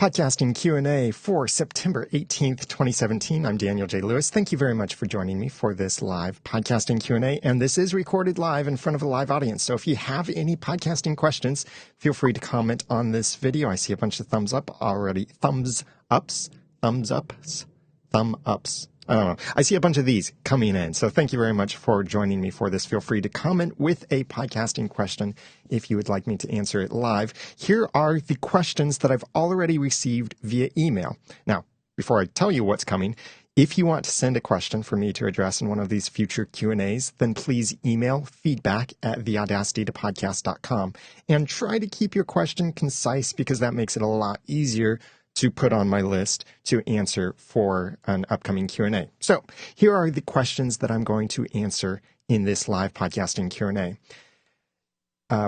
Podcasting Q&A for September 18th, 2017. I'm Daniel J. Lewis. Thank you very much for joining me for this live podcasting Q&A. And this is recorded live in front of a live audience. So if you have any podcasting questions, feel free to comment on this video. I see a bunch of thumbs up already. Thumbs ups. I don't know. I see a bunch of these coming in. So thank you very much for joining me for this. Feel free to comment with a podcasting question if you would like me to answer it live. Here are the questions that I've already received via email. Now, before I tell you what's coming, if you want to send a question for me to address in one of these future Q&As, then please email feedback@theaudacitytopodcast.com and try to keep your question concise because that makes it a lot easier to put on my list to answer for an upcoming Q&A. So here are the questions that I'm going to answer in this live podcasting Q&A.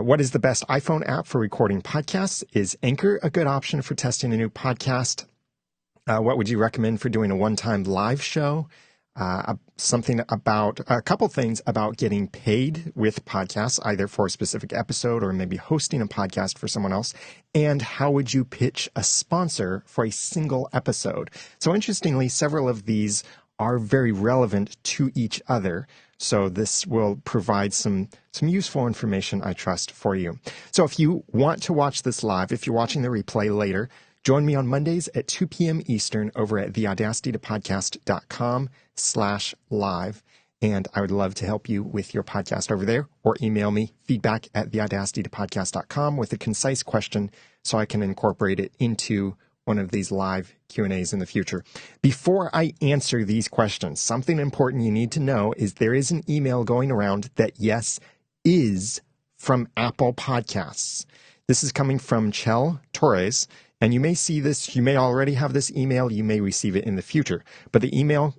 What is the best iPhone app for recording podcasts? Is Anchor a good option for testing a new podcast? What would you recommend for doing a one-time live show? A couple things about getting paid with podcasts, either for a specific episode or maybe hosting a podcast for someone else. And how would you pitch a sponsor for a single episode? So interestingly, several of these are very relevant to each other. So this will provide some useful information, I trust, for you. So if you want to watch this live, if you're watching the replay later, join me on Mondays at 2 p.m. Eastern over at theaudacitytopodcast.com/live. And I would love to help you with your podcast over there, or email me feedback@theaudacitytopodcast.com with a concise question so I can incorporate it into one of these live Q&As in the future. Before I answer these questions, something important you need to know is there is an email going around that, yes, is from Apple Podcasts. This is coming from Chel Torres. And you may see this, you may already have this email, you may receive it in the future. But the email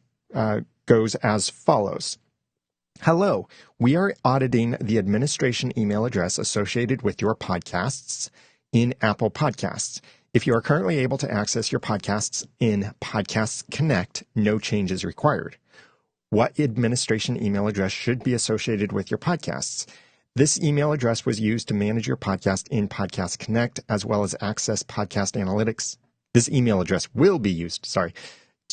goes as follows. Hello, we are auditing the administration email address associated with your podcasts in Apple Podcasts. If you are currently able to access your podcasts in Podcasts Connect, no change is required. What administration email address should be associated with your podcasts? This email address was used to manage your podcast in Podcast Connect, as well as access podcast analytics. This email address will be used,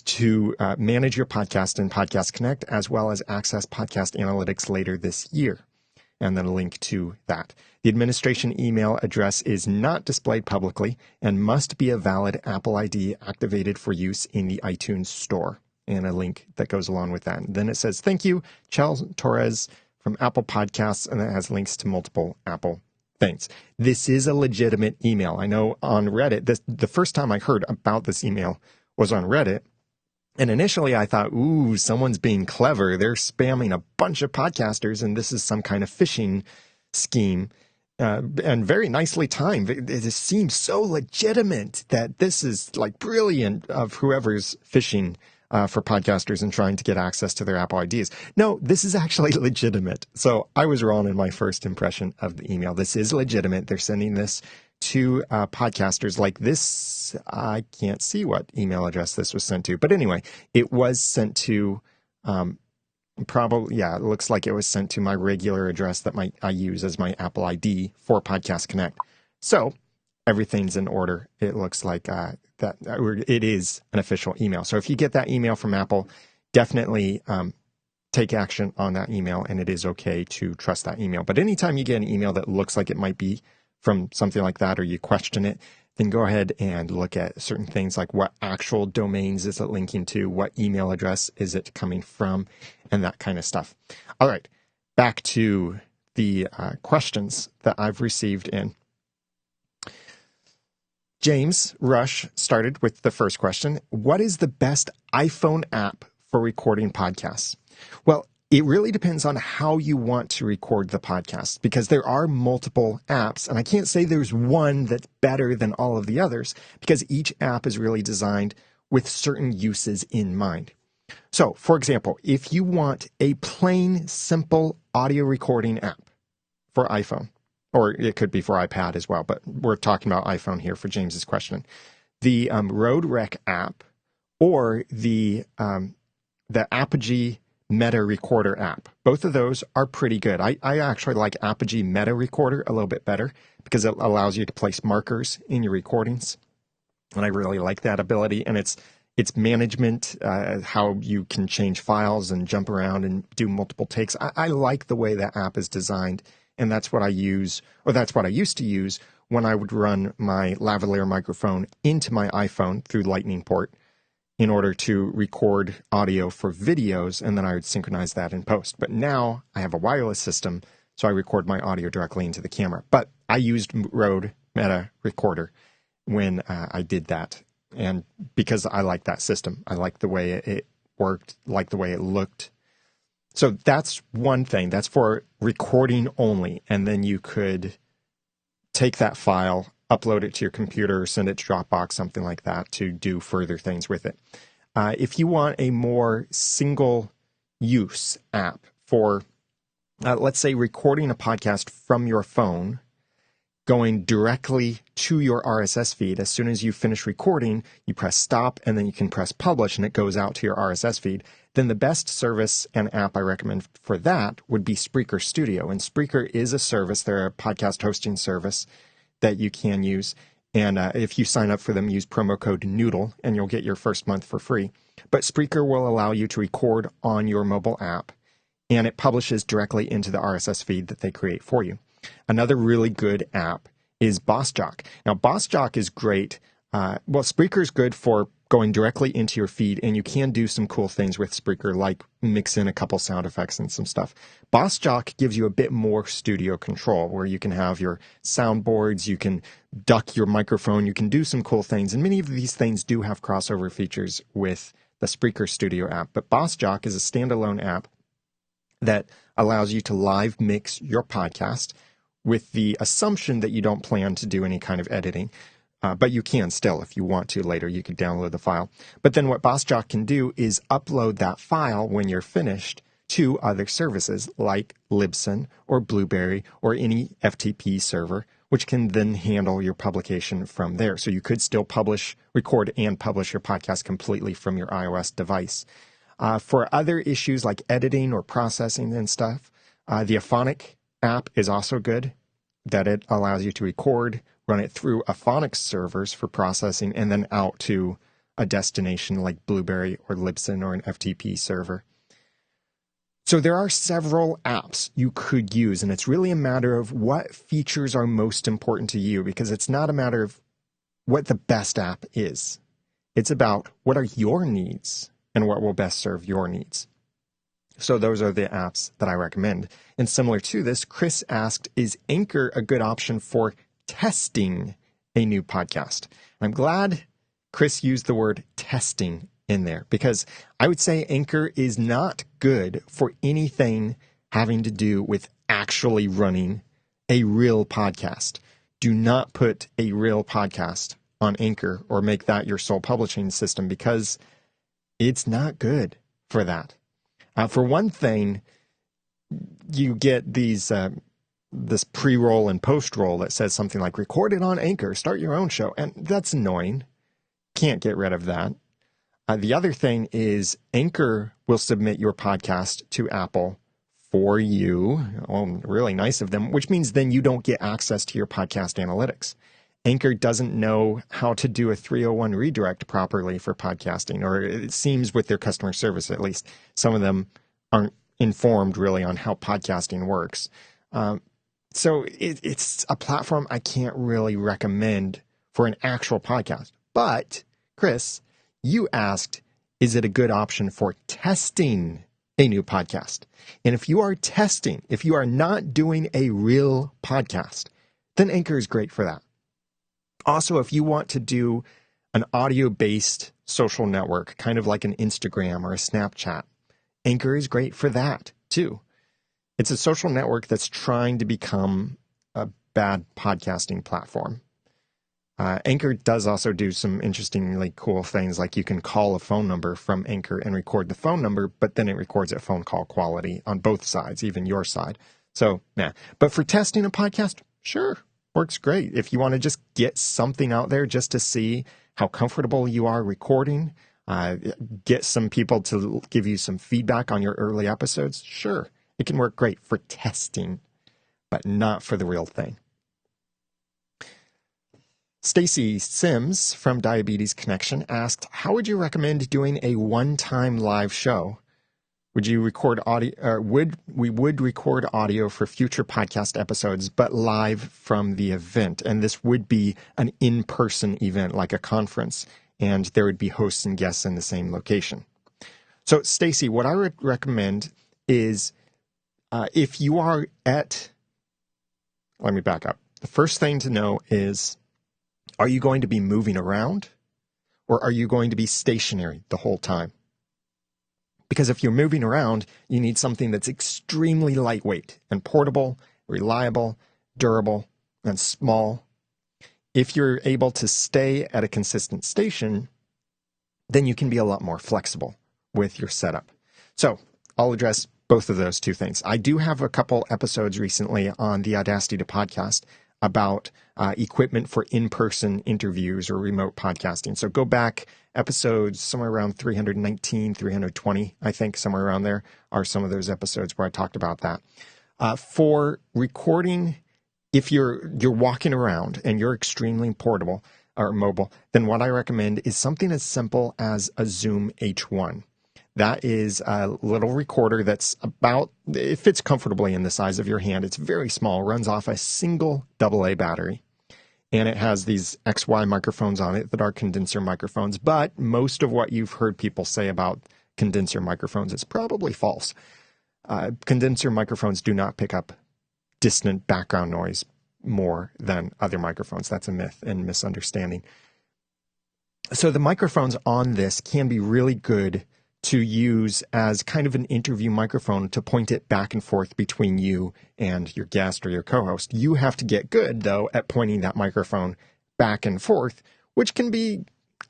to manage your podcast in Podcast Connect, as well as access podcast analytics later this year. And then a link to that. The administration email address is not displayed publicly and must be a valid Apple ID activated for use in the iTunes Store. And a link that goes along with that. And then it says, thank you, Chel Torres, from Apple Podcasts, and it has links to multiple Apple things. This is a legitimate email. I know on Reddit, the first time I heard about this email was on Reddit, and initially I thought, ooh, someone's being clever. They're spamming a bunch of podcasters, and this is some kind of phishing scheme, and very nicely timed. It seems so legitimate that this is like brilliant of whoever's phishing for podcasters and trying to get access to their Apple IDs. No, this is actually legitimate. So I was wrong in my first impression of the email. This is legitimate. They're sending this to podcasters like this. I can't see what email address this was sent to. But anyway, it was sent to it looks like it was sent to my regular address that I use as my Apple ID for Podcast Connect. So everything's in order. It looks like it is an official email. So if you get that email from Apple, definitely take action on that email, and it is okay to trust that email. But anytime you get an email that looks like it might be from something like that, or you question it, then go ahead and look at certain things like what actual domains is it linking to, what email address is it coming from, and that kind of stuff. All right, back to the questions that I've received in. James Rush started with the first question. What is the best iPhone app for recording podcasts? Well, it really depends on how you want to record the podcast, because there are multiple apps, and I can't say there's one that's better than all of the others, because each app is really designed with certain uses in mind. So, for example, if you want a plain, simple audio recording app for iPhone, or it could be for iPad as well, but we're talking about iPhone here for James's question. The Road Rec app or the Apogee Meta Recorder app. Both of those are pretty good. I actually like Apogee Meta Recorder a little bit better because it allows you to place markers in your recordings. And I really like that ability. And it's management, how you can change files and jump around and do multiple takes. I like the way that app is designed. And that's what I use, or that's what I used to use when I would run my lavalier microphone into my iPhone through Lightning port in order to record audio for videos, and then I would synchronize that in post. But now I have a wireless system, so I record my audio directly into the camera. But I used Rode Meta Recorder when I did that, and because I like that system. I like the way it worked, like the way it looked. So that's one thing. That's for recording only, and then you could take that file, upload it to your computer, send it to Dropbox, something like that, to do further things with it. If you want a more single-use app for, let's say, recording a podcast from your phone, going directly to your RSS feed. As soon as you finish recording, you press stop, and then you can press publish, and it goes out to your RSS feed. Then the best service and app I recommend for that would be Spreaker Studio. And Spreaker is a service. They're a podcast hosting service that you can use. And if you sign up for them, use promo code Noodle, and you'll get your first month for free. But Spreaker will allow you to record on your mobile app, and it publishes directly into the RSS feed that they create for you. Another really good app is BossJock. Now, BossJock is great. Spreaker is good for going directly into your feed, and you can do some cool things with Spreaker, like mix in a couple sound effects and some stuff. BossJock gives you a bit more studio control, where you can have your soundboards, you can duck your microphone, you can do some cool things, and many of these things do have crossover features with the Spreaker Studio app. But BossJock is a standalone app that allows you to live mix your podcast with the assumption that you don't plan to do any kind of editing. But you can still, if you want to later, you could download the file. But then what BossJock can do is upload that file when you're finished to other services like Libsyn or Blueberry or any FTP server, which can then handle your publication from there. So you could still record and publish your podcast completely from your iOS device. For other issues like editing or processing and stuff, the Aphonic app is also good, that it allows you to record, run it through Aphonic servers for processing, and then out to a destination like Blueberry or Libsyn or an FTP server. So there are several apps you could use, and it's really a matter of what features are most important to you, because it's not a matter of what the best app is. It's about what are your needs and what will best serve your needs. So those are the apps that I recommend. And similar to this, Chris asked, is Anchor a good option for testing a new podcast? I'm glad Chris used the word testing in there, because I would say Anchor is not good for anything having to do with actually running a real podcast. Do not put a real podcast on Anchor or make that your sole publishing system, because it's not good for that. For one thing, you get this pre-roll and post-roll that says something like, record it on Anchor, start your own show. And that's annoying. Can't get rid of that. The other thing is Anchor will submit your podcast to Apple for you. Oh, really nice of them, which means then you don't get access to your podcast analytics. Anchor doesn't know how to do a 301 redirect properly for podcasting, or it seems with their customer service, at least. Some of them aren't informed really on how podcasting works. So it's a platform I can't really recommend for an actual podcast. But, Chris, you asked, is it a good option for testing a new podcast? And if you are testing, if you are not doing a real podcast, then Anchor is great for that. Also, if you want to do an audio-based social network, kind of like an Instagram or a Snapchat, Anchor is great for that, too. It's a social network that's trying to become a bad podcasting platform. Anchor does also do some interestingly cool things, like you can call a phone number from Anchor and record the phone number, but then it records at phone call quality on both sides, even your side. So, yeah. But for testing a podcast, sure. Works great. If you want to just get something out there just to see how comfortable you are recording, get some people to give you some feedback on your early episodes, sure, it can work great for testing, but not for the real thing. Stacy Simms from Diabetes Connection asked, how would you recommend doing a one-time live show? Would you record audio? We would record audio for future podcast episodes, but live from the event. And this would be an in-person event, like a conference, and there would be hosts and guests in the same location. So, Stacy, what I would recommend is if you are let me back up. The first thing to know is, are you going to be moving around, or are you going to be stationary the whole time? Because if you're moving around, you need something that's extremely lightweight and portable, reliable, durable, and small. If you're able to stay at a consistent station, then you can be a lot more flexible with your setup. So I'll address both of those two things. I do have a couple episodes recently on the Audacity to Podcast about equipment for in-person interviews or remote podcasting. So go back, episodes somewhere around 319, 320, I think, somewhere around there are some of those episodes where I talked about that. For recording, if you're walking around and you're extremely portable or mobile, then what I recommend is something as simple as a Zoom H1. That is a little recorder that's it fits comfortably in the size of your hand. It's very small, runs off a single AA battery, and it has these XY microphones on it that are condenser microphones. But most of what you've heard people say about condenser microphones is probably false. Condenser microphones do not pick up distant background noise more than other microphones. That's a myth and misunderstanding. So the microphones on this can be really good to use as kind of an interview microphone to point it back and forth between you and your guest or your co-host. You have to get good, though, at pointing that microphone back and forth, which can be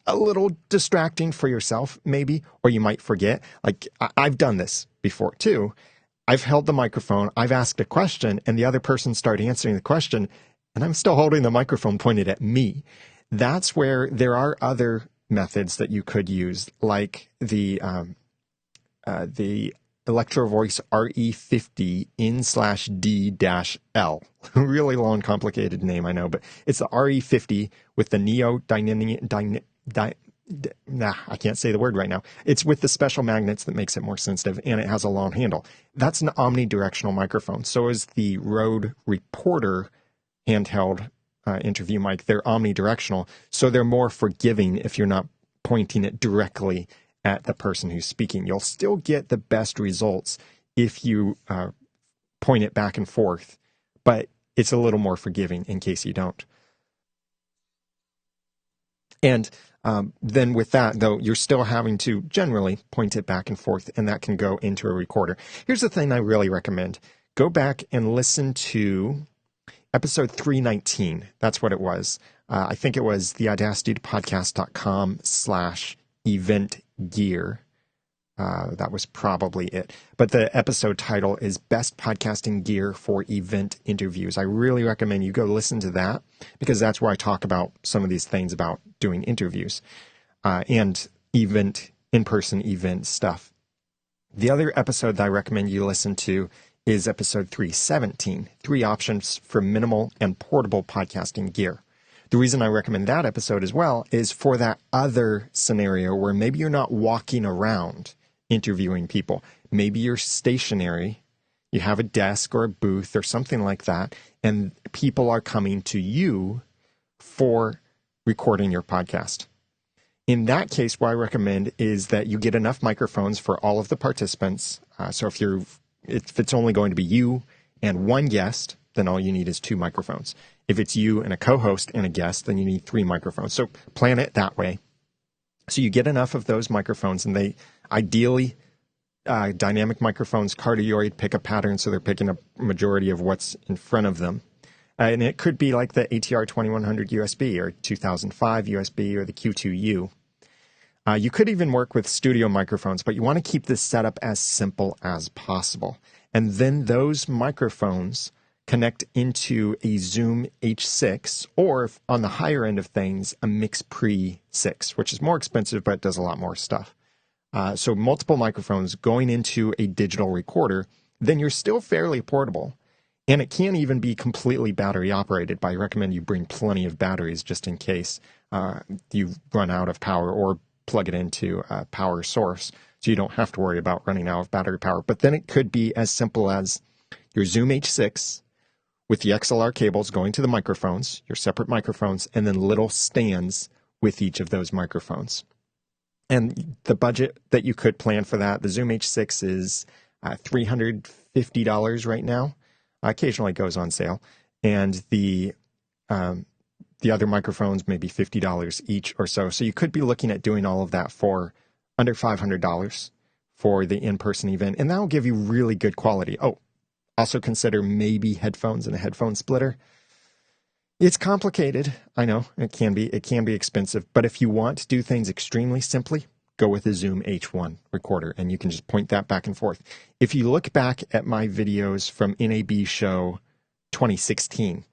a little distracting for yourself, maybe, or you might forget. Like, I've done this before, too. I've held the microphone, I've asked a question, and the other person started answering the question, and I'm still holding the microphone pointed at me. That's where there are other methods that you could use, like the Electro Voice RE50 in/D-L. Really long, complicated name, I know, but it's the RE50 with the I can't say the word right now. It's with the special magnets that makes it more sensitive, and it has a long handle. That's an omnidirectional microphone. So is the Rode Reporter handheld interview mic. They're omnidirectional, so they're more forgiving if you're not pointing it directly at the person who's speaking. You'll still get the best results if you point it back and forth, but it's a little more forgiving in case you don't. And then with that, though, you're still having to generally point it back and forth, and that can go into a recorder. Here's the thing I really recommend. Go back and listen to episode 319. That's what it was. I think it was the audacitypodcast.com/event gear. That was probably it. But the episode title is Best Podcasting Gear for Event Interviews. I really recommend you go listen to that, because that's where I talk about some of these things about doing interviews and in-person event stuff. The other episode that I recommend you listen to is episode 317, 3 options for minimal and portable podcasting gear. The reason I recommend that episode as well is for that other scenario where maybe you're not walking around interviewing people. Maybe you're stationary, you have a desk or a booth or something like that, and people are coming to you for recording your podcast. In that case, what I recommend is that you get enough microphones for all of the participants. So if it's only going to be you and one guest, then all you need is 2 microphones. If it's you and a co-host and a guest, then you need 3 microphones. So plan it that way. So you get enough of those microphones, and they ideally dynamic microphones, cardioid, pick a pattern, so they're picking a majority of what's in front of them. And it could be like the ATR 2100 USB or 2005 USB or the Q2U. You could even work with studio microphones, but you want to keep this setup as simple as possible. And then those microphones connect into a Zoom H6, or on the higher end of things, a Mix Pre 6, which is more expensive, but does a lot more stuff. So multiple microphones going into a digital recorder, then you're still fairly portable. And it can even be completely battery operated, but I recommend you bring plenty of batteries just in case you run out of power, or plug it into a power source so you don't have to worry about running out of battery power. But then it could be as simple as your Zoom H6 with the XLR cables going to the microphones, your separate microphones, and then little stands with each of those microphones. And the budget that you could plan for that, the Zoom H6 is $350 right now. Occasionally goes on sale. And the other microphones, maybe $50 each or so. So you could be looking at doing all of that for under $500 for the in-person event. And that will give you really good quality. Oh, also consider maybe headphones and a headphone splitter. It's complicated. I know it can be expensive, but if you want to do things extremely simply, go with a Zoom H1 recorder, and you can just point that back and forth. If you look back at my videos from NAB show 2016,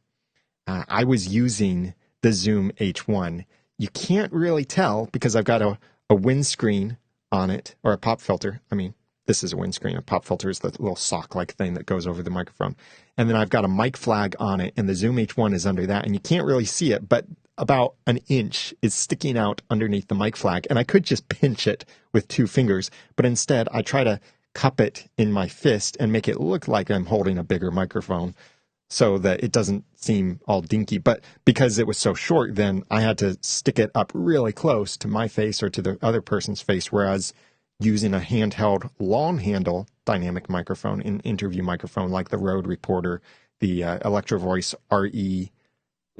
I was using the Zoom H1. You can't really tell because I've got a windscreen on it, or a pop filter. I mean, this is a windscreen. A pop filter is the little sock-like thing that goes over the microphone. And then I've got a mic flag on it, and the Zoom H1 is under that, and you can't really see it, but about an inch is sticking out underneath the mic flag. And I could just pinch it with 2 fingers, but instead I try to cup it in my fist and make it look like I'm holding a bigger microphone so that it doesn't seem all dinky. But because it was so short, then I had to stick it up really close to my face or to the other person's face, whereas using a handheld long handle dynamic microphone, an interview microphone like the Rode Reporter, the Electro Voice RE,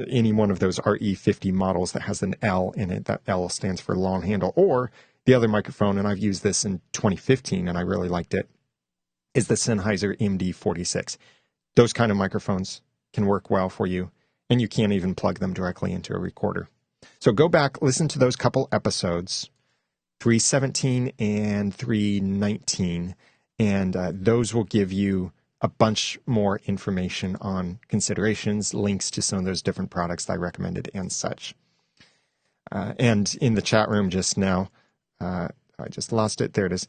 any one of those RE50 models that has an L in it, that L stands for long handle, or the other microphone, and I've used this in 2015 and I really liked it, is the Sennheiser MD46. Those kind of microphones can work well for you, and you can't even plug them directly into a recorder. So go back, listen to those couple episodes, 317 and 319, and those will give you a bunch more information on considerations, links to some of those different products that I recommended and such. And in the chat room just now, I just lost it. There it is.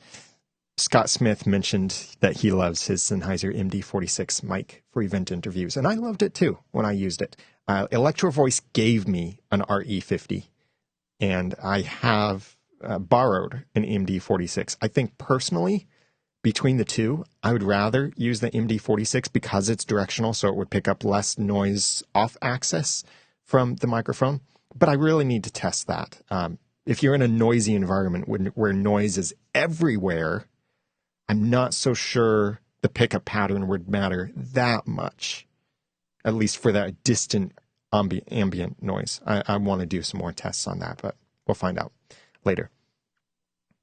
Scott Smith mentioned that he loves his Sennheiser MD46 mic for event interviews, and I loved it too when I used it. Electro Voice gave me an RE50, and I have borrowed an MD46. I think personally, between the two, I would rather use the MD46 because it's directional, so it would pick up less noise off axis from the microphone. But I really need to test that. If you're in a noisy environment where noise is everywhere, I'm not so sure the pickup pattern would matter that much, at least for that distant ambient noise. I want to do some more tests on that, but we'll find out later.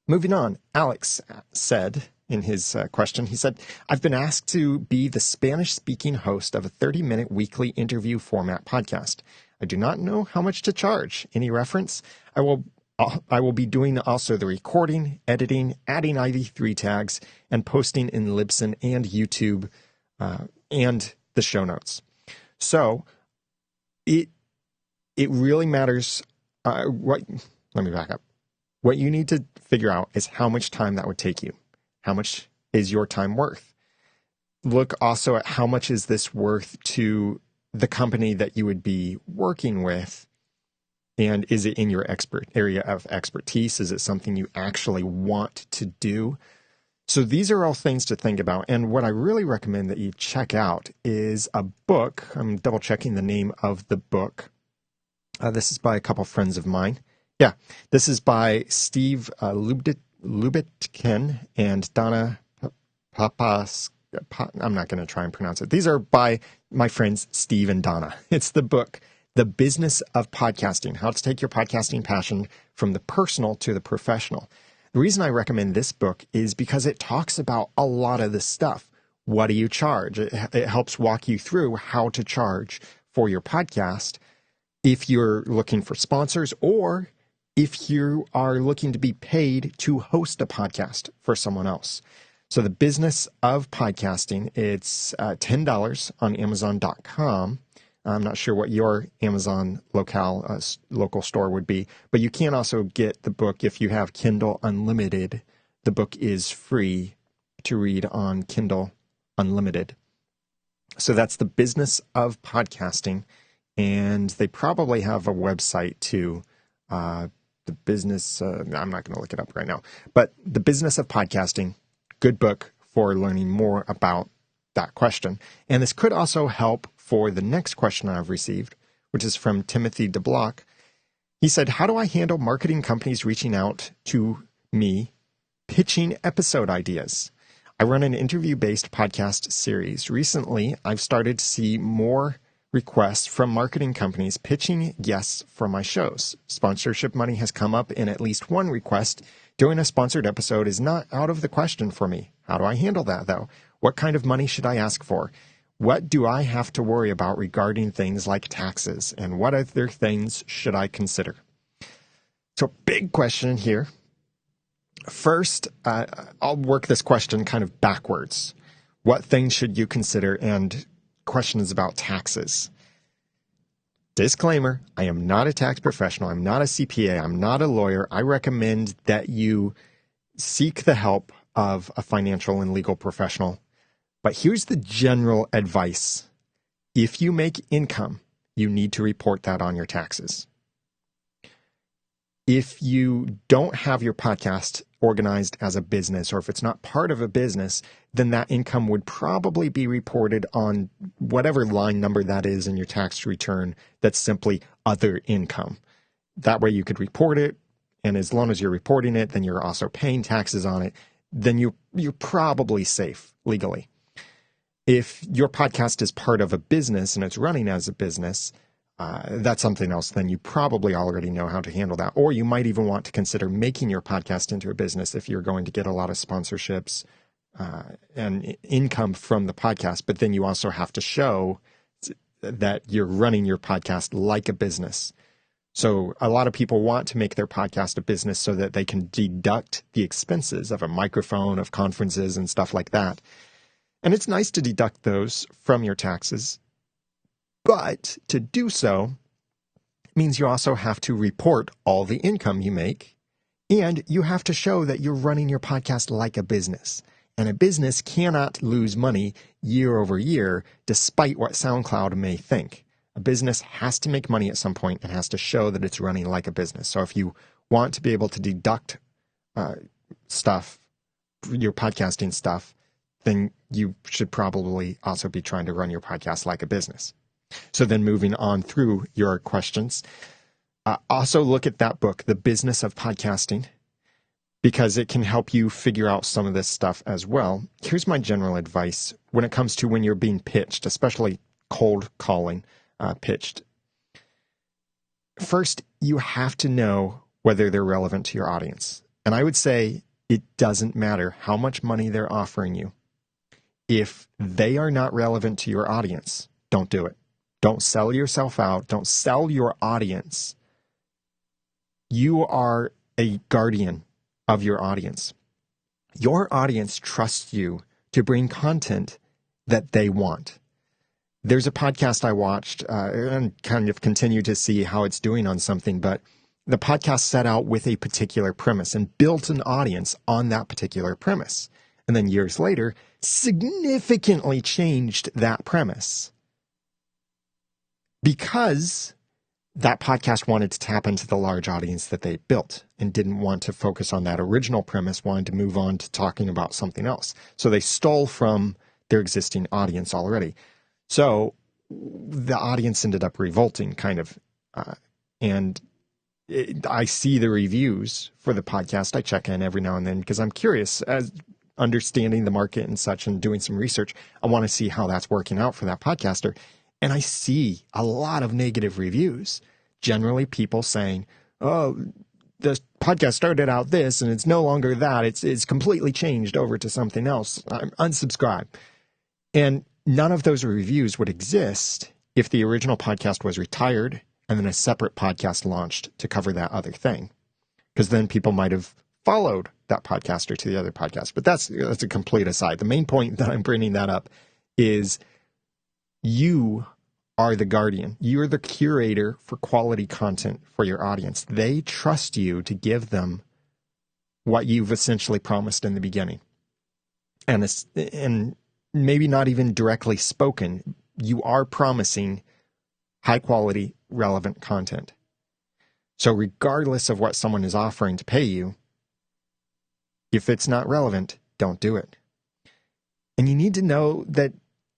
Moving on, Alex said in his question, he said, I've been asked to be the Spanish-speaking host of a 30-minute weekly interview format podcast. I do not know how much to charge. Any reference? I will be doing also the recording, editing, adding IV3 tags, and posting in Libsyn and YouTube and the show notes. So it really matters. Let me back up. What you need to figure out is how much time that would take you. How much is your time worth? Look also at how much is this worth to the company that you would be working with. And is it in your area of expertise? Is it something you actually want to do? So these are all things to think about. And what I really recommend that you check out is a book. I'm double checking the name of the book. This is by a couple friends of mine. Yeah, this is by Steve Lubitkin and Donna Papas. I'm not going to try and pronounce it. These are by my friends Steve and Donna. It's the book, The Business of Podcasting, How to Take Your Podcasting Passion from the Personal to the Professional. The reason I recommend this book is because it talks about a lot of this stuff. What do you charge? It helps walk you through how to charge for your podcast if you're looking for sponsors or if you are looking to be paid to host a podcast for someone else. So The Business of Podcasting, it's $10 on Amazon.com. I'm not sure what your Amazon local store would be, but you can also get the book if you have Kindle Unlimited. The book is free to read on Kindle Unlimited. So that's the business of podcasting. And they probably have a website too. The business, I'm not going to look it up right now, but the business of podcasting, good book for learning more about that question. And this could also help for the next question I've received, which is from Timothy DeBlock. He said, how do I handle marketing companies reaching out to me, pitching episode ideas? I run an interview-based podcast series. Recently, I've started to see more requests from marketing companies pitching guests for my shows. Sponsorship money has come up in at least one request. Doing a sponsored episode is not out of the question for me. How do I handle that, though? What kind of money should I ask for? What do I have to worry about regarding things like taxes? And what other things should I consider? So, big question here. First, I'll work this question kind of backwards. What things should you consider? And questions about taxes. Disclaimer, I am not a tax professional. I'm not a CPA. I'm not a lawyer. I recommend that you seek the help of a financial and legal professional. But here's the general advice. If you make income, you need to report that on your taxes. If you don't have your podcast organized as a business, or if it's not part of a business, then that income would probably be reported on whatever line number that is in your tax return that's simply other income. That way you could report it, and as long as you're reporting it, then you're also paying taxes on it, then you're probably safe legally. If your podcast is part of a business and it's running as a business, that's something else. Then you probably already know how to handle that. Or you might even want to consider making your podcast into a business if you're going to get a lot of sponsorships and income from the podcast. But then you also have to show that you're running your podcast like a business. So a lot of people want to make their podcast a business so that they can deduct the expenses of a microphone, of conferences and stuff like that. And it's nice to deduct those from your taxes. But to do so means you also have to report all the income you make, and you have to show that you're running your podcast like a business. And a business cannot lose money year over year, despite what SoundCloud may think. A business has to make money at some point and has to show that it's running like a business. So if you want to be able to deduct stuff, your podcasting stuff, then you should probably also be trying to run your podcast like a business. So then moving on through your questions, also look at that book, The Business of Podcasting, because it can help you figure out some of this stuff as well. Here's my general advice when it comes to when you're being pitched, especially cold calling pitched. First, you have to know whether they're relevant to your audience. And I would say it doesn't matter how much money they're offering you. If they are not relevant to your audience, don't do it. Don't sell yourself out. Don't sell your audience. You are a guardian of your audience. Your audience trusts you to bring content that they want. There's a podcast I watched and kind of continue to see how it's doing on something, but the podcast set out with a particular premise and built an audience on that particular premise. And then years later, significantly changed that premise. Because that podcast wanted to tap into the large audience that they built and didn't want to focus on that original premise, wanted to move on to talking about something else. So they stole from their existing audience already. So the audience ended up revolting, kind of. I see the reviews for the podcast. I check in every now and then because I'm curious, as understanding the market and such and doing some research. I want to see how that's working out for that podcaster. And I see a lot of negative reviews. Generally, people saying, oh, the podcast started out this and it's no longer that. It's completely changed over to something else. I'm unsubscribed. And none of those reviews would exist if the original podcast was retired and then a separate podcast launched to cover that other thing. Because then people might have followed that podcaster to the other podcast. But that's a complete aside. The main point that I'm bringing that up is you are the guardian. You're the curator for quality content for your audience. They trust you to give them what you've essentially promised in the beginning. And maybe not even directly spoken, you are promising high quality, relevant content. So regardless of what someone is offering to pay you, if it's not relevant, don't do it. And you need to know that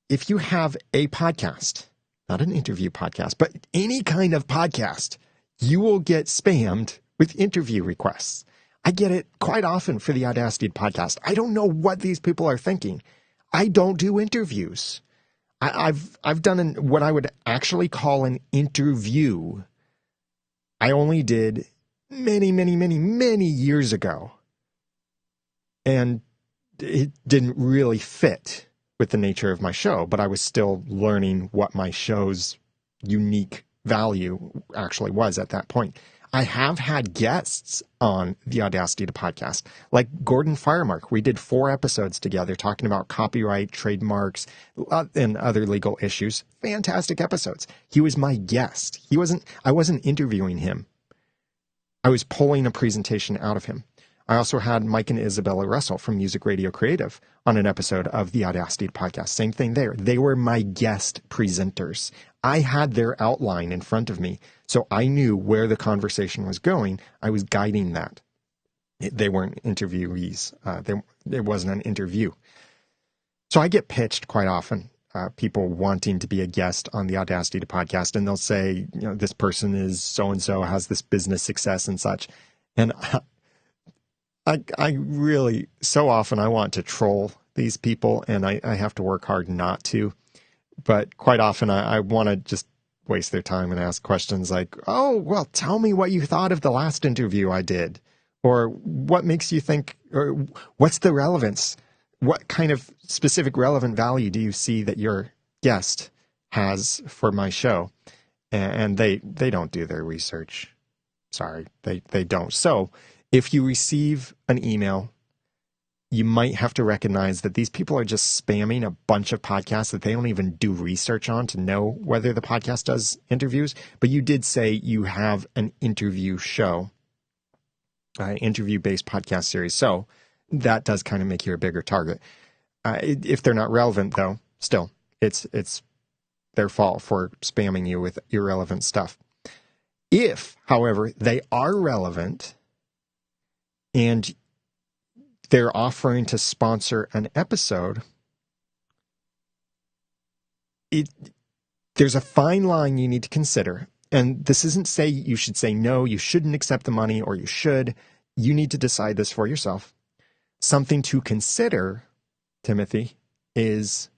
if you have a podcast, not an interview podcast, but any kind of podcast, you will get spammed with interview requests. I get it quite often for the Audacity podcast. I don't know what these people are thinking. I don't do interviews. I've done what I would actually call an interview. I only did many years ago. And it didn't really fit with the nature of my show, but I was still learning what my show's unique value actually was at that point. I have had guests on the Audacity podcast, like Gordon Firemark. We did 4 episodes together talking about copyright, trademarks, and other legal issues. Fantastic episodes. He was my guest. I wasn't interviewing him. I was pulling a presentation out of him. I also had Mike and Isabella Russell from Music Radio Creative on an episode of the Audacity podcast. Same thing there. They were my guest presenters. I had their outline in front of me, so I knew where the conversation was going. I was guiding that. They weren't interviewees. It wasn't an interview. So I get pitched quite often, people wanting to be a guest on the Audacity podcast, and they'll say, this person is so-and-so, has this business success and such. And I really, so often I want to troll these people, and I have to work hard not to. But quite often I want to just waste their time and ask questions like, oh, well, tell me what you thought of the last interview I did. Or what makes you think, or what's the relevance? What kind of specific relevant value do you see that your guest has for my show? And they don't do their research. Sorry, they don't. So if you receive an email, you might have to recognize that these people are just spamming a bunch of podcasts that they don't even do research on to know whether the podcast does interviews. But you did say you have an interview show, interview-based podcast series. So that does kind of make you a bigger target. If they're not relevant, though, still, it's their fault for spamming you with irrelevant stuff. If, however, they are relevant and they're offering to sponsor an episode, there's a fine line you need to consider. And this isn't say you should say no, you shouldn't accept the money, or you should. You need to decide this for yourself. Something to consider, Timothy, is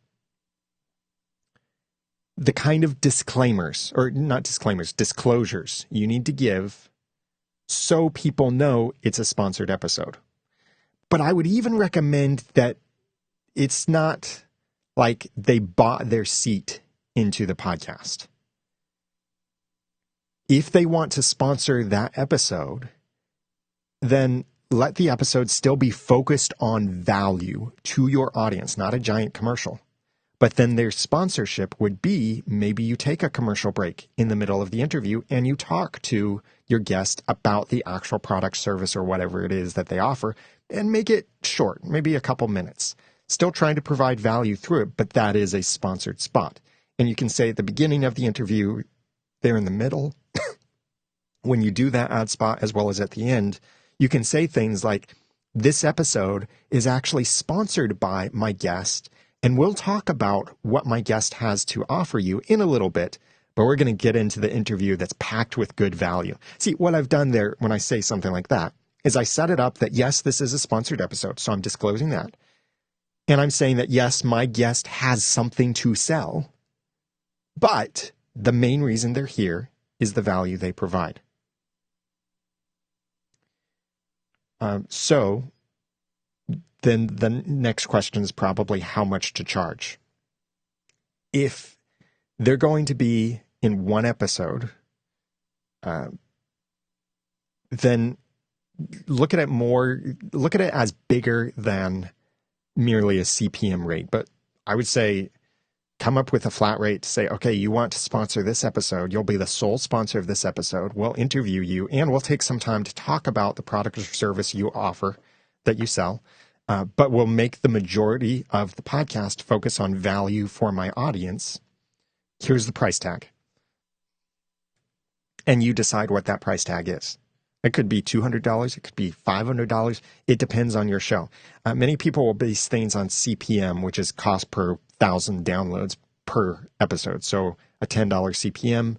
the kind of disclaimers, or not disclaimers, disclosures you need to give so people know it's a sponsored episode. But I would even recommend that it's not like they bought their seat into the podcast. If they want to sponsor that episode, then let the episode still be focused on value to your audience, not a giant commercial. But then their sponsorship would be maybe you take a commercial break in the middle of the interview and you talk to your guest about the actual product, service, or whatever it is that they offer, and make it short, maybe a couple minutes. Still trying to provide value through it, but that is a sponsored spot. And you can say at the beginning of the interview, there in the middle, when you do that ad spot, as well as at the end, you can say things like, this episode is actually sponsored by my guest, and we'll talk about what my guest has to offer you in a little bit, but we're going to get into the interview that's packed with good value. See, what I've done there when I say something like that is I set it up that, yes, this is a sponsored episode, so I'm disclosing that. And I'm saying that, yes, my guest has something to sell, but the main reason they're here is the value they provide. So then the next question is probably how much to charge. If they're going to be in one episode, then look at it as bigger than merely a CPM rate. But I would say come up with a flat rate to say, okay, you want to sponsor this episode. You'll be the sole sponsor of this episode. We'll interview you, and we'll take some time to talk about the product or service you offer that you sell. but will make the majority of the podcast focus on value for my audience. Here's the price tag. And you decide what that price tag is. It could be $200. It could be $500. It depends on your show. Many people will base things on CPM, which is cost per 1,000 downloads per episode. So a $10 CPM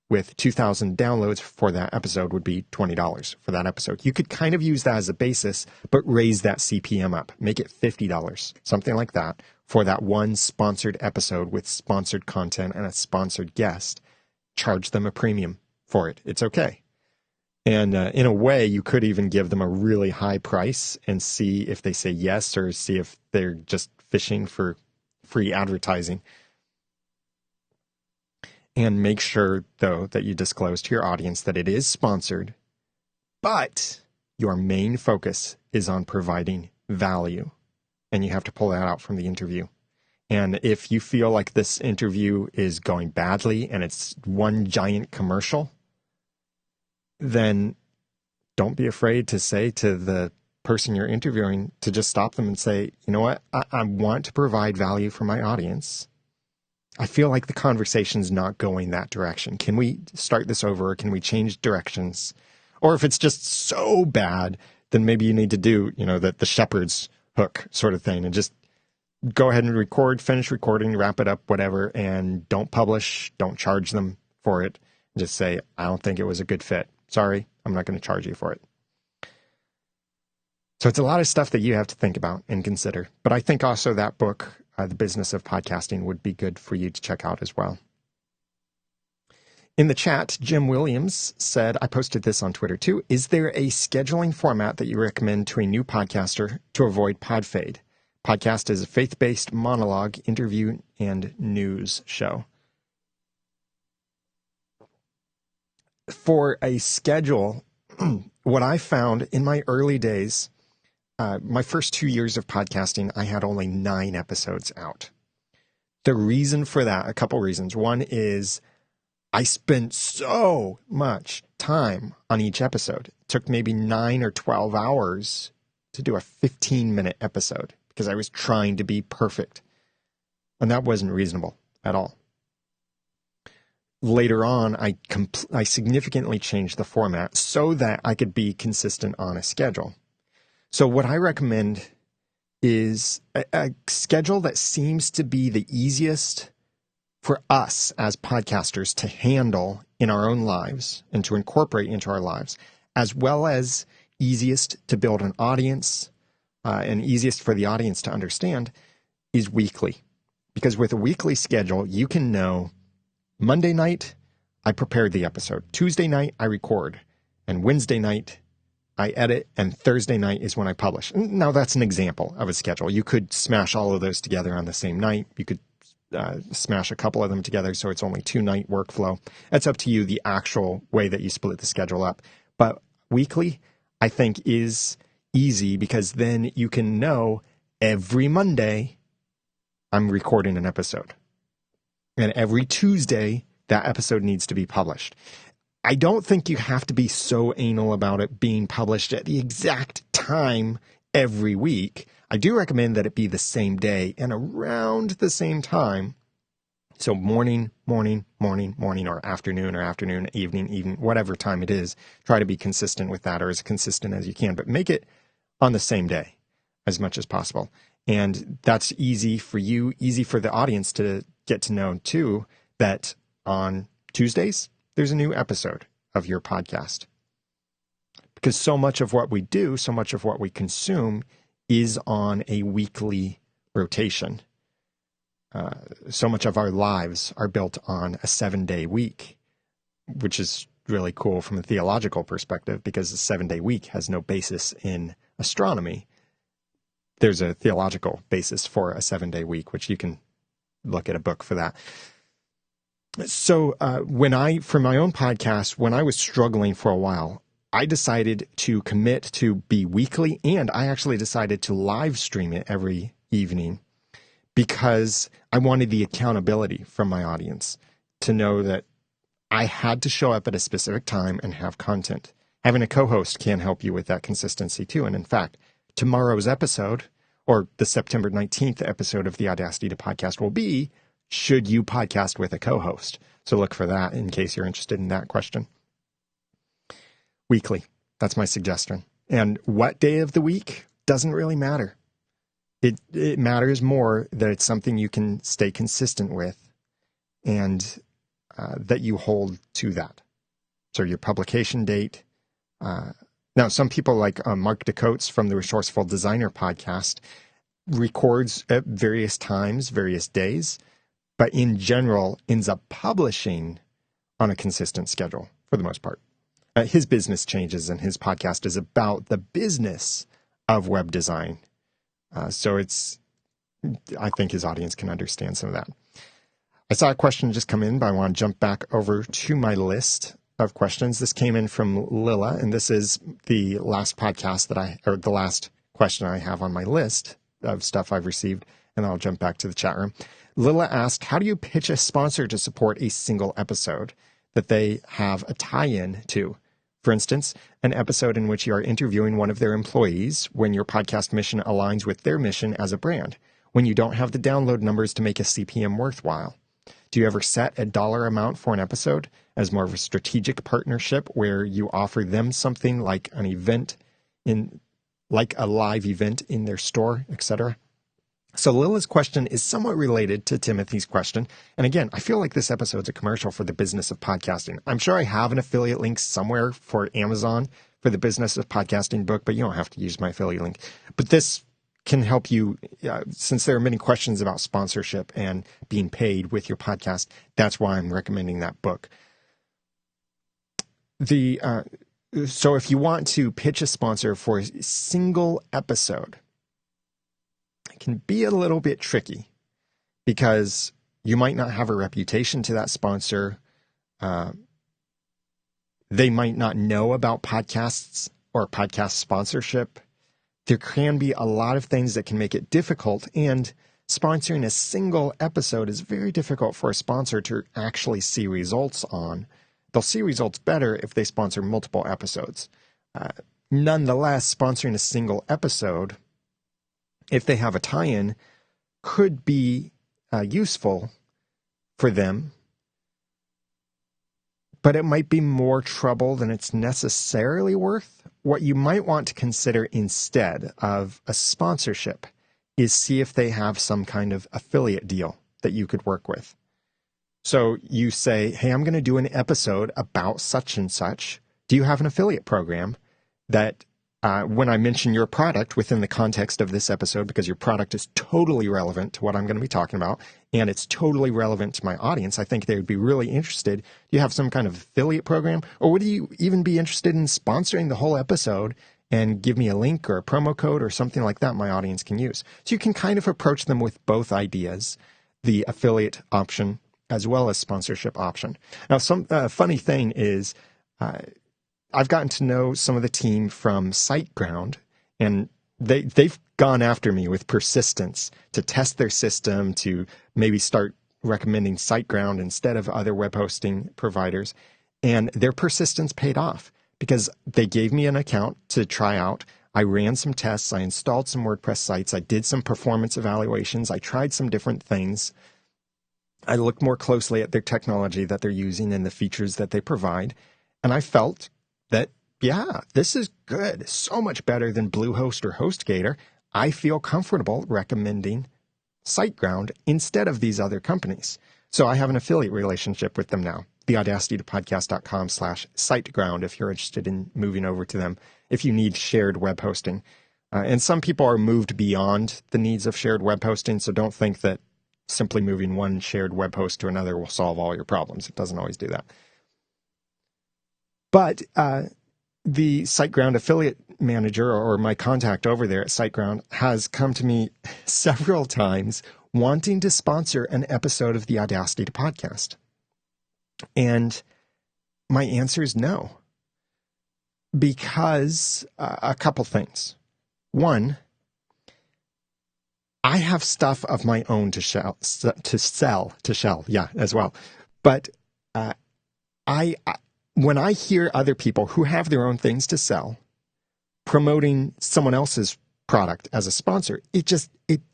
with 2,000 downloads for that episode would be $20 for that episode. You could kind of use that as a basis, but raise that CPM up. Make it $50, something like that, for that one sponsored episode with sponsored content and a sponsored guest. Charge them a premium for it. It's okay. And in a way, you could even give them a really high price and see if they say yes, or see if they're just fishing for free advertising. And make sure, though, that you disclose to your audience that it is sponsored, but your main focus is on providing value. And you have to pull that out from the interview. And if you feel like this interview is going badly and it's one giant commercial, then don't be afraid to say to the person you're interviewing to just stop them and say, you know what, I want to provide value for my audience. I feel like the conversation's not going that direction. Can we start this over? Or can we change directions? Or if it's just so bad, then maybe you need to do, the shepherd's hook sort of thing and just go ahead and record, finish recording, wrap it up, whatever, and don't publish, don't charge them for it. Just say, I don't think it was a good fit. Sorry, I'm not going to charge you for it. So it's a lot of stuff that you have to think about and consider. But I think also that book, The Business of Podcasting, would be good for you to check out as well. In the chat, Jim Williams said, I posted this on Twitter too. Is there a scheduling format that you recommend to a new podcaster to avoid podfade? Podcast is a faith-based monologue, interview, and news show. For a schedule, what I found in my early days, my first 2 years of podcasting, I had only 9 episodes out. The reason for that, a couple reasons. One is I spent so much time on each episode. It took maybe 9 or 12 hours to do a 15-minute episode because I was trying to be perfect. And that wasn't reasonable at all. Later on, I significantly changed the format so that I could be consistent on a schedule. So what I recommend is a schedule that seems to be the easiest for us as podcasters to handle in our own lives and to incorporate into our lives, as well as easiest to build an audience and easiest for the audience to understand, is weekly. Because with a weekly schedule, you can know Monday night, I prepared the episode. Tuesday night, I record. And Wednesday night, I edit. And Thursday night is when I publish. Now, that's an example of a schedule. You could smash all of those together on the same night. You could smash a couple of them together so it's only 2-night workflow. It's up to you, the actual way that you split the schedule up. But weekly, I think, is easy because then you can know every Monday I'm recording an episode. And every Tuesday, that episode needs to be published. I don't think you have to be so anal about it being published at the exact time every week. I do recommend that it be the same day and around the same time. So morning, or afternoon, evening, whatever time it is. Try to be consistent with that, or as consistent as you can. But make it on the same day as much as possible. And that's easy for you, easy for the audience to get to know too, that on Tuesdays, there's a new episode of your podcast. Because so much of what we do, so much of what we consume is on a weekly rotation. So much of our lives are built on a 7-day week, which is really cool from a theological perspective because the 7-day week has no basis in astronomy. There's a theological basis for a 7-day week, which you can look at a book for that. So for my own podcast, when I was struggling for a while, I decided to commit to be weekly, and I actually decided to live stream it every evening because I wanted the accountability from my audience to know that I had to show up at a specific time and have content. Having a co-host can help you with that consistency too. And in fact, tomorrow's episode or the September 19th episode of the Audacity to Podcast will be, should you podcast with a co-host? So look for that in case you're interested in that question. Weekly. That's my suggestion. And what day of the week doesn't really matter. It matters more that it's something you can stay consistent with and that you hold to that. So your publication date. Now, some people like Mark DeCoates from the Resourceful Designer podcast records at various times, various days, but in general ends up publishing on a consistent schedule for the most part. His business changes and his podcast is about the business of web design. So I think his audience can understand some of that. I saw a question just come in, but I want to jump back over to my list of questions. This came in from Lilla, and this is the last podcast the last question I have on my list of stuff I've received, and I'll jump back to the chat room. Lilla asked, how do you pitch a sponsor to support a single episode that they have a tie-in to? For instance, an episode in which you are interviewing one of their employees when your podcast mission aligns with their mission as a brand, when you don't have the download numbers to make a CPM worthwhile. Do you ever set a dollar amount for an episode as more of a strategic partnership where you offer them something like an event like a live event in their store, etc.? So Lila's question is somewhat related to Timothy's question. And again, I feel like this episode's a commercial for the business of podcasting. I'm sure I have an affiliate link somewhere for Amazon for the business of podcasting book, but you don't have to use my affiliate link. But this can help you, since there are many questions about sponsorship and being paid with your podcast. That's why I'm recommending that book. So if you want to pitch a sponsor for a single episode, it can be a little bit tricky because you might not have a reputation to that sponsor. They might not know about podcasts or podcast sponsorship. There can be a lot of things that can make it difficult, and sponsoring a single episode is very difficult for a sponsor to actually see results on. They'll see results better if they sponsor multiple episodes. Nonetheless, sponsoring a single episode, if they have a tie-in, could be useful for them, but it might be more trouble than it's necessarily worth. What you might want to consider instead of a sponsorship is see if they have some kind of affiliate deal that you could work with. So you say, hey, I'm going to do an episode about such and such. Do you have an affiliate program that when I mention your product within the context of this episode, because your product is totally relevant to what I'm going to be talking about, and it's totally relevant to my audience, I think they would be really interested. Do you have some kind of affiliate program? Or would you even be interested in sponsoring the whole episode and give me a link or a promo code or something like that my audience can use? So you can kind of approach them with both ideas, the affiliate option as well as sponsorship option. Now, some funny thing is, I've gotten to know some of the team from SiteGround, and they've gone after me with persistence to test their system, to maybe start recommending SiteGround instead of other web hosting providers. And their persistence paid off because they gave me an account to try out. I ran some tests. I installed some WordPress sites. I did some performance evaluations. I tried some different things. I looked more closely at their technology that they're using and the features that they provide. And I felt that, yeah, this is good. So much better than Bluehost or HostGator. I feel comfortable recommending SiteGround instead of these other companies. So I have an affiliate relationship with them now. theaudacitytopodcast.com/SiteGround if you're interested in moving over to them, if you need shared web hosting. And some people are moved beyond the needs of shared web hosting, so don't think that simply moving one shared web host to another will solve all your problems. It doesn't always do that. But the SiteGround affiliate manager, or my contact over there at SiteGround, has come to me several times wanting to sponsor an episode of the Audacity to Podcast. And my answer is no. Because a couple things. One, I have stuff of my own to sell, as well. But when I hear other people who have their own things to sell promoting someone else's product as a sponsor. It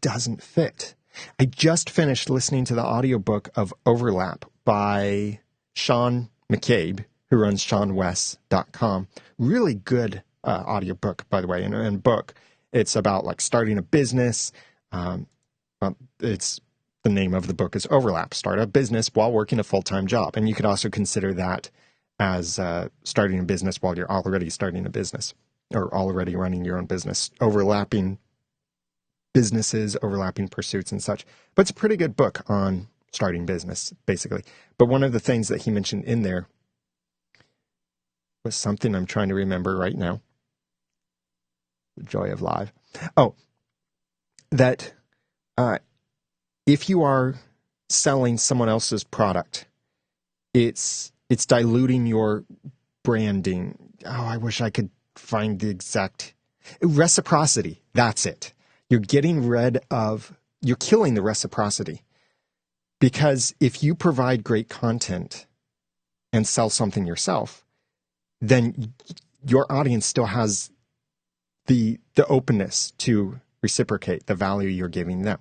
doesn't fit. I just finished listening to the audiobook of Overlap by Sean McCabe, who runs SeanWes.com. Really good audiobook, by the way, and book. It's about like starting a business. It's the name of the book is Overlap, Start a Business While Working a Full-Time Job. And you could also consider that as starting a business while you're already starting a business or already running your own business, overlapping businesses, overlapping pursuits and such. But it's a pretty good book on starting business, basically. But one of the things that he mentioned in there was something I'm trying to remember right now. The joy of live. Oh, that if you are selling someone else's product, it's diluting your branding. Oh, I wish I could find the exact reciprocity. That's it. You're getting rid of, you're killing the reciprocity. Because if you provide great content and sell something yourself, then your audience still has the openness to reciprocate the value you're giving them.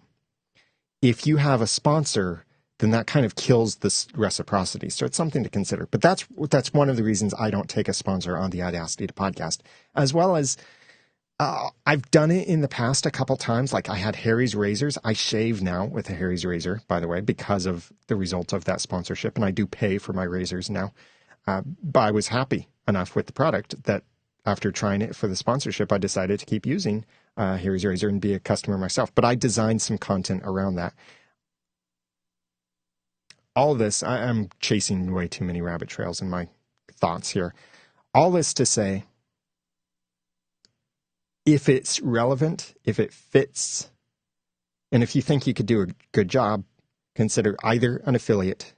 If you have a sponsor, then that kind of kills this reciprocity. So it's something to consider. But that's one of the reasons I don't take a sponsor on the Audacity podcast, as well as I've done it in the past a couple times. Like I had Harry's razors. I shave now with a Harry's razor, by the way, because of the result of that sponsorship. And I do pay for my razors now. But I was happy enough with the product that after trying it for the sponsorship, I decided to keep using Harry's razor and be a customer myself. But I designed some content around that. All this, I'm chasing way too many rabbit trails in my thoughts here. All this to say, if it's relevant, if it fits, and if you think you could do a good job, consider either an affiliate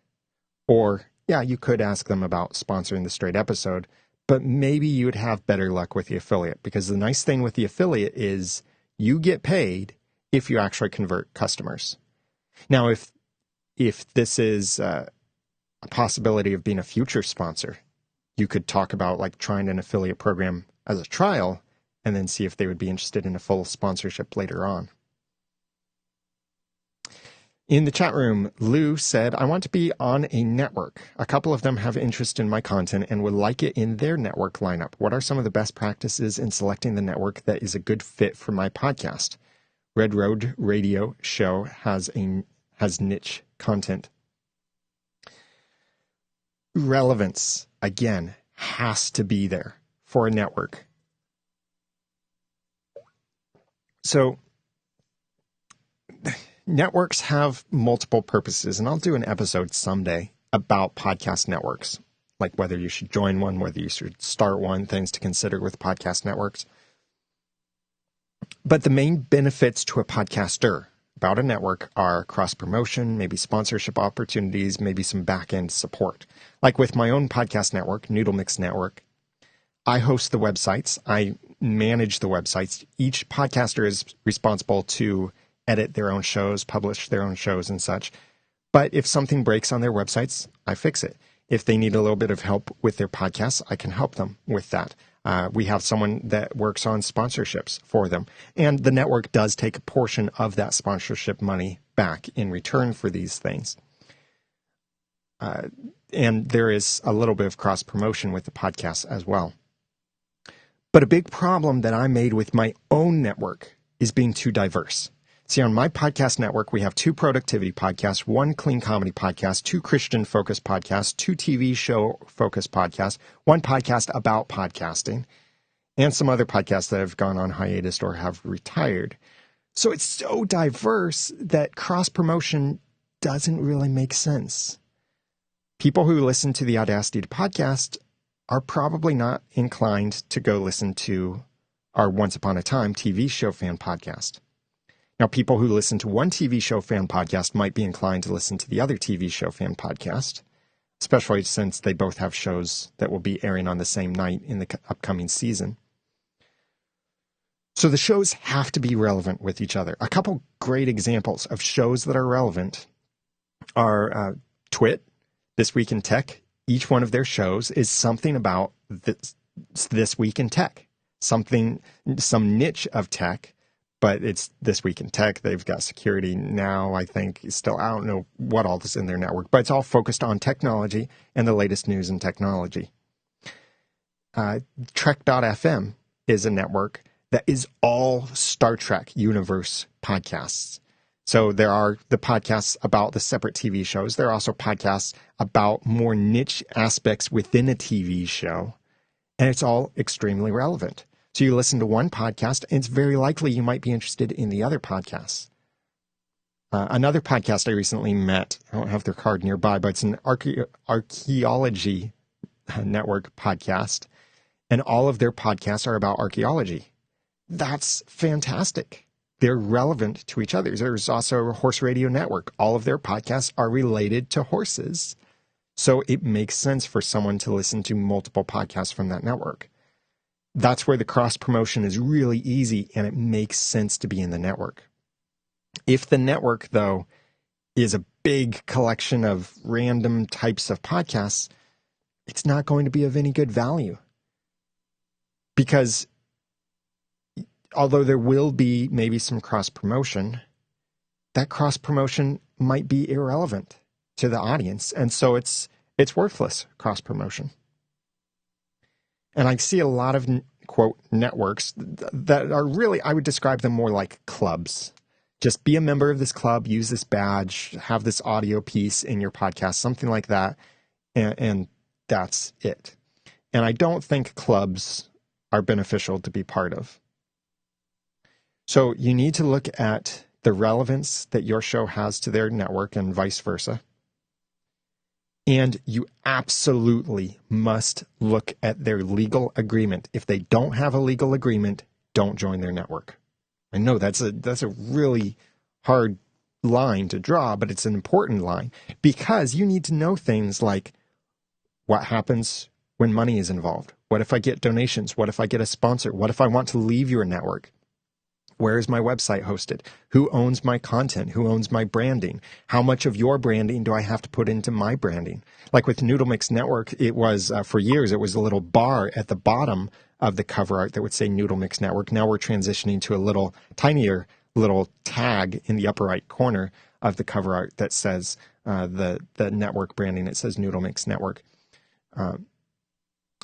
or, yeah, you could ask them about sponsoring the straight episode, but maybe you would have better luck with the affiliate, because the nice thing with the affiliate is you get paid if you actually convert customers. Now, if this is a possibility of being a future sponsor, you could talk about like trying an affiliate program as a trial and then see if they would be interested in a full sponsorship later on. In the chat room, Lou said, I want to be on a network. A couple of them have interest in my content and would like it in their network lineup. What are some of the best practices in selecting the network that is a good fit for my podcast? Red Road Radio Show has niche content. Relevance, again, has to be there for a network. So networks have multiple purposes, and I'll do an episode someday about podcast networks, like whether you should join one, whether you should start one, things to consider with podcast networks. But the main benefits to a podcaster about a network are cross-promotion, maybe sponsorship opportunities, maybe some back-end support. Like with my own podcast network, Noodle.mx Network, I host the websites. I manage the websites. Each podcaster is responsible to edit their own shows, publish their own shows and such. But if something breaks on their websites, I fix it. If they need a little bit of help with their podcasts, I can help them with that. We have someone that works on sponsorships for them. And the network does take a portion of that sponsorship money back in return for these things. And there is a little bit of cross-promotion with the podcast as well. But a big problem that I made with my own network is being too diverse. See, on my podcast network, we have 2 productivity podcasts, 1 clean comedy podcast, 2 Christian-focused podcasts, 2 TV show-focused podcasts, 1 podcast about podcasting, and some other podcasts that have gone on hiatus or have retired. So it's so diverse that cross-promotion doesn't really make sense. People who listen to the Audacity podcast are probably not inclined to go listen to our Once Upon a Time TV show fan podcast. Now, people who listen to one TV show fan podcast might be inclined to listen to the other TV show fan podcast, especially since they both have shows that will be airing on the same night in the upcoming season. So the shows have to be relevant with each other. A couple great examples of shows that are relevant are Twit, This Week in Tech. Each one of their shows is something about this week in tech, some niche of tech but it's This Week in Tech. They've got Security Now, I think, still. I don't know what all is in their network, but it's all focused on technology and the latest news in technology. Trek.fm is a network that is all Star Trek universe podcasts. So there are the podcasts about the separate TV shows. There are also podcasts about more niche aspects within a TV show. And it's all extremely relevant. So you listen to one podcast, and it's very likely you might be interested in the other podcasts. Another podcast I recently met, I don't have their card nearby, but it's an archaeology network podcast. And all of their podcasts are about archaeology. That's fantastic. They're relevant to each other. There's also a Horse Radio Network. All of their podcasts are related to horses. So it makes sense for someone to listen to multiple podcasts from that network. That's where the cross-promotion is really easy, and it makes sense to be in the network. If the network, though, is a big collection of random types of podcasts, it's not going to be of any good value. Because although there will be maybe some cross-promotion, that cross-promotion might be irrelevant to the audience. And so it's worthless cross-promotion. And I see a lot of, quote, networks that are really, I would describe them more like clubs. Just be a member of this club, use this badge, have this audio piece in your podcast, something like that. And that's it. And I don't think clubs are beneficial to be part of. So you need to look at the relevance that your show has to their network and vice versa. And you absolutely must look at their legal agreement. If they don't have a legal agreement, don't join their network. I know that's a really hard line to draw, but it's an important line because you need to know things like what happens when money is involved. What if I get donations? What if I get a sponsor? What if I want to leave your network? Where is my website hosted? Who owns my content? Who owns my branding? How much of your branding do I have to put into my branding? Like with Noodle.mx Network, it was, for years, it was a little bar at the bottom of the cover art that would say Noodle.mx Network. Now we're transitioning to a little tinier little tag in the upper right corner of the cover art that says the network branding. It says Noodle.mx Network.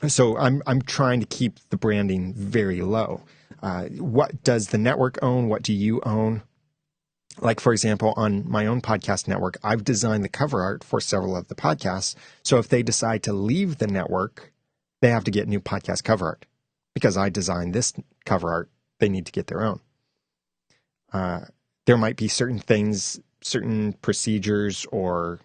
So I'm trying to keep the branding very low. What does the network own? What do you own? Like, for example, on my own podcast network, I've designed the cover art for several of the podcasts. So if they decide to leave the network, they have to get new podcast cover art. Because I designed this cover art, they need to get their own. There might be certain things, certain procedures, or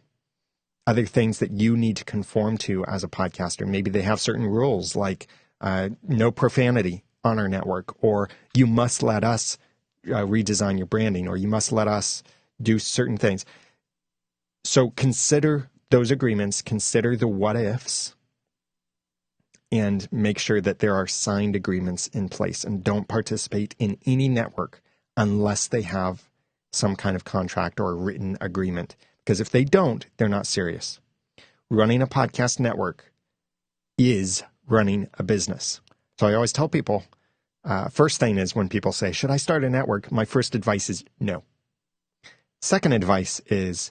other things that you need to conform to as a podcaster. Maybe they have certain rules like no profanity on our network, or you must let us redesign your branding, or you must let us do certain things. So consider those agreements, consider the what ifs, and make sure that there are signed agreements in place, and don't participate in any network unless they have some kind of contract or written agreement. Because if they don't, they're not serious. Running a podcast network is running a business. So I always tell people, first thing is when people say, should I start a network? My first advice is no. Second advice is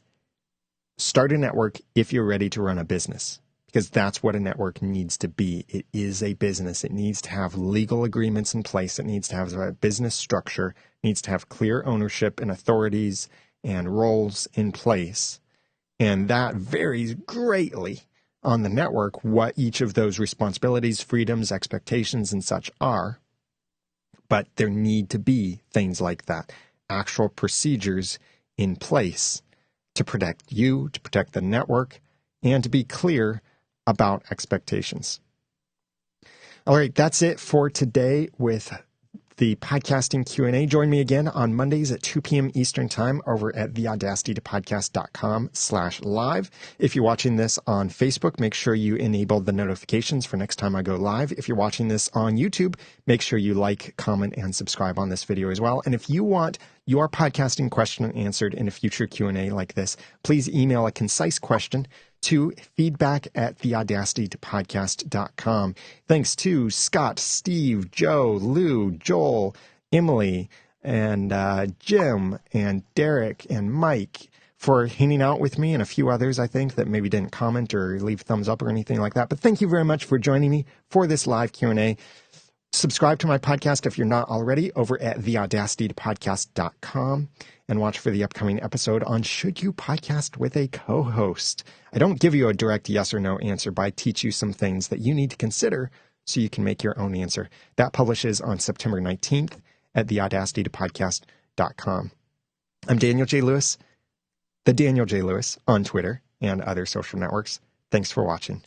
start a network if you're ready to run a business, because that's what a network needs to be. It is a business. It needs to have legal agreements in place. It needs to have a business structure. It needs to have clear ownership and authorities and roles in place. And that varies greatly on the network, what each of those responsibilities, freedoms, expectations, and such are. But there need to be things like that, actual procedures in place to protect you, to protect the network, and to be clear about expectations. All right, that's it for today with the podcasting Q&A. Join me again on Mondays at 2 p.m. Eastern Time over at theaudacitytopodcast.com/live. If you're watching this on Facebook, make sure you enable the notifications for next time I go live. If you're watching this on YouTube, make sure you like, comment, and subscribe on this video as well. And if you want your podcasting question answered in a future Q&A like this, please email a concise question to feedback@theaudacitytopodcast.com. Thanks to Scott, Steve, Joe, Lou, Joel, Emily, and Jim and Derek and Mike for hanging out with me, and a few others, I think, that maybe didn't comment or leave thumbs up or anything like that. But thank you very much for joining me for this live Q&A. Subscribe to my podcast if you're not already over at theaudacitypodcast.com, and watch for the upcoming episode on Should You Podcast with a Co-Host. I don't give you a direct yes or no answer, but I teach you some things that you need to consider so you can make your own answer. That publishes on September 19th at theaudacitypodcast.com. I'm Daniel J. Lewis, the Daniel J. Lewis on Twitter and other social networks. Thanks for watching.